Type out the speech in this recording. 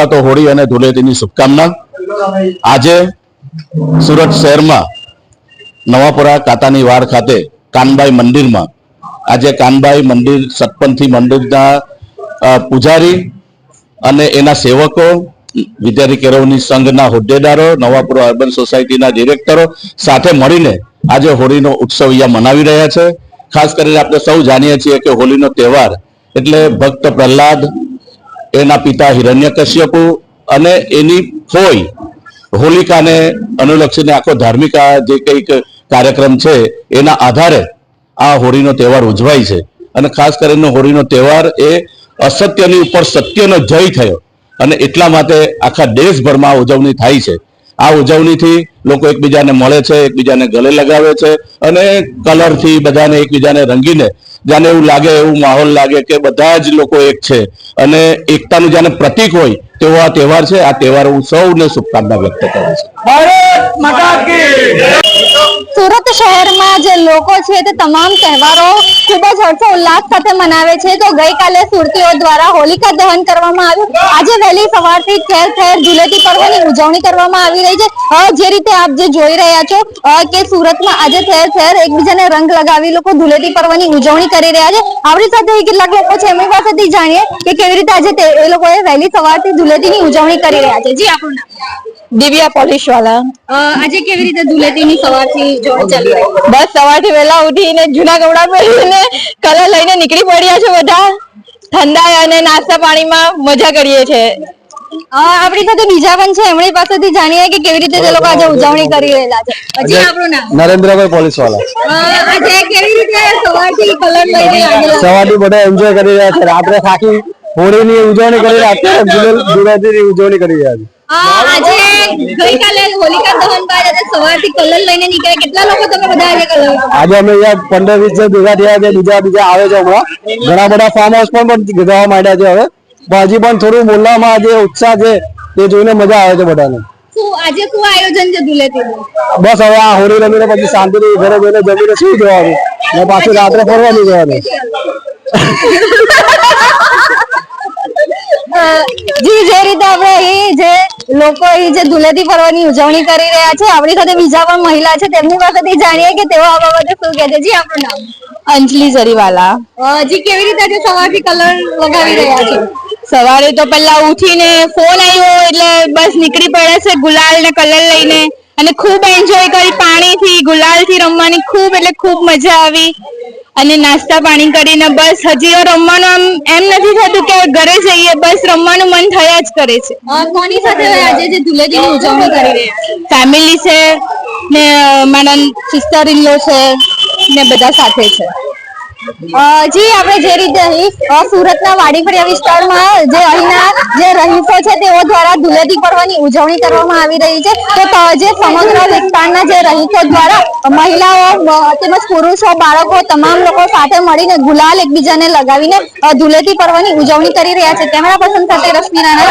પહેલા તો હોળી અને ધૂળેટીની શુભકામના। આજે સુરત શહેરમાં નવાપુરા કાતાની વાડ ખાતે કાનબાઈ મંદિરમાં આજે કાનબાઈ મંદિર સતપંથી મંદિરના પૂજારી અને એના સેવકો, વિદ્યાર્થી કેળવણી સંઘના હોદ્દેદારો, નવાપુરા અર્બન સોસાયટીના ડિરેક્ટરો સાથે મળીને આજે હોળીનો ઉત્સવ અહીંયા મનાવી રહ્યા છે। ખાસ કરીને આપણે સૌ જાણીએ છીએ કે હોળીનો તહેવાર એટલે ભક્ત પ્રહલાદ, એના પિતા હિરણ્યકશ્યપુ અને એની ફોઈ હોલિકાને અનુલક્ષીને આખો ધાર્મિક જે કંઈક કાર્યક્રમ છે એના આધારે આ હોળીનો તહેવાર ઉજવાય છે। અને ખાસ કરીને હોળીનો તહેવાર એ અસત્યની ઉપર સત્યનો જય થયો અને એટલા માટે આખા દેશભરમાં ઉજવણી થાય છે। આ ઉજવણીથી લોકો એકબીજાને મળે છે, એકબીજાને ગળે લગાવે છે અને કલરથી બધાને એકબીજાને રંગીને જાને એવું લાગે, એવું માહોલ લાગે કે બધા જ લોકો એક છે અને એકતાનું જાને પ્રતીક હોય તેવો આ તહેવાર છે। આ તહેવાર હું સૌને શુભકામના વ્યક્ત કરું છું। સુરત શહેરમાં જે લોકો છે તે તમામ તહેવારો ખૂબ જ હર્ષોલ્લાસ સાથે મનાવે છે। તો ગઈકાલે સુરતીઓ દ્વારા હોલિકા દહન કરવામાં આવ્યું। આજે વહેલી સવારથી ઠેર ઠેર ધૂળેટી પર્વની ઉજવણી કરવામાં આવી રહી છે। જે રીતે આપ જે જોઈ રહ્યા છો કે સુરતમાં આજે ઠેર ઠેર એકબીજાને રંગ લગાવી લોકો ધૂળેટી પર્વની ઉજવણી કરી રહ્યા છે। આપણી સાથે કેટલાક લોકો છે, એમની પાસેથી જાણીએ કે કેવી રીતે આજે એ લોકોએ વહેલી સવારથી ધૂળેટીની ઉજવણી કરી રહ્યા છે। જી, આપણું નામ? દિવ્યા પોલીસ વાળા। આજે કેવી રીતે ધૂળેટીની સવારથી ઉજવણી ચાલી રહી? બસ સવારથી વહેલા ઉઠીને જૂના કપડા પહેરીને કલર લઈને નીકળી પડ્યા છે બધા। ઠંડા અને નાસ્તા પાણીમાં મજા કરીએ છીએ। આપણી સાથે બીજા પણ છે, એમની પાસેથી જાણીએ કે કેવી રીતે તે લોકો આજે ઉજવણી કરી રહેલા છે। જી, આપણું નામ? નરેન્દ્રભાઈ પોલીસ વાળા। આજે કેવી રીતે સવારથી કલર લઈને આગળ? સવારથી બધા એન્જોય કરી રહ્યા છે। રાત્રે ખાકી હોળીની ઉજવણી કરી રહ્યા છે, ધૂળેટીની ઉજવણી કરી રહ્યા છે। આજે ગઈકાલે હોલિકા દહન બાદ આજે સવારથી કલર લઈને નીકળ્યા, કેટલા લોકો તમે બધા આજે કલર? આજે અમે અહીંયા 15-20 ભેગા થયા છે, બીજા આવે છે હમણાં। ઘણા બધા ફાર્મ હાઉસ પણ જવા માંડ્યા છે હવે, પણ હજી પણ થોડું મોહલ્લામાં જે ઉત્સાહ છે તે જોઈને મજા આવે છે બધાને। આજે શું આયોજન છે ધૂળેટીનું? બસ હવે આ હોળી રમીને પછી શાંતિથી ઘરે જઈને જમીને સુઈ જવાનું ને પાછું રાત્રે ફરવા નીકળવાનું। જી, જે રીતે આપણે અહીં જે લોકો અહીં જે ધૂળેટી પર્વની ઉજવણી કરી રહ્યા છે, આપણી સાથે બીજા પણ મહિલા છે, તેમની પાસેથી જાણીએ કે તેઓ આ બાબતે શું કહે છે। જી, આપણું નામ? અંજલિ જરીવાલા। જી, કેવી રીતે આજે સવારથી કલર લગાવી રહ્યા છો? સવારે તો પહેલા ઉઠીને ફોન આવ્યો એટલે બસ નીકળી પડે છે ગુલાલ ને કલર લઈને અને ખૂબ એન્જોય કરી। પાણીથી ગુલાલથી રમવાની ખૂબ એટલે ખૂબ મજા આવી અને નાસ્તા પાણી કરીને બસ હજી રમવાનું એમ નથી થતું કે ઘરે જઈએ, બસ રમવાનું મન થયા જ કરે છે। કોની સાથે આજે જે ધૂળેટીની ઉજવણી કરી રહ્યા છો? ફેમિલી છે ને મારા સિસ્ટર ઇન લો છે ને બધા સાથે છે। જી, આપણે જે રીતે અહીં સુરતના વાડીફળિયા વિસ્તારમાં જે અહીંના જે રહીશો છે તેઓ દ્વારા ધૂળેટી પર્વની ઉજવણી કરવામાં આવી રહી છે। તો જે સમગ્ર વિસ્તારના જે રહીશો દ્વારા મહિલાઓ તેમજ પુરુષો, બાળકો તમામ લોકો સાથે મળીને ગુલાલ એકબીજાને લગાવીને ધૂળેટી પર્વની ઉજવણી કરી રહ્યા છે। કેમેરા પર્સન સાથે રશ્મિ રાણા।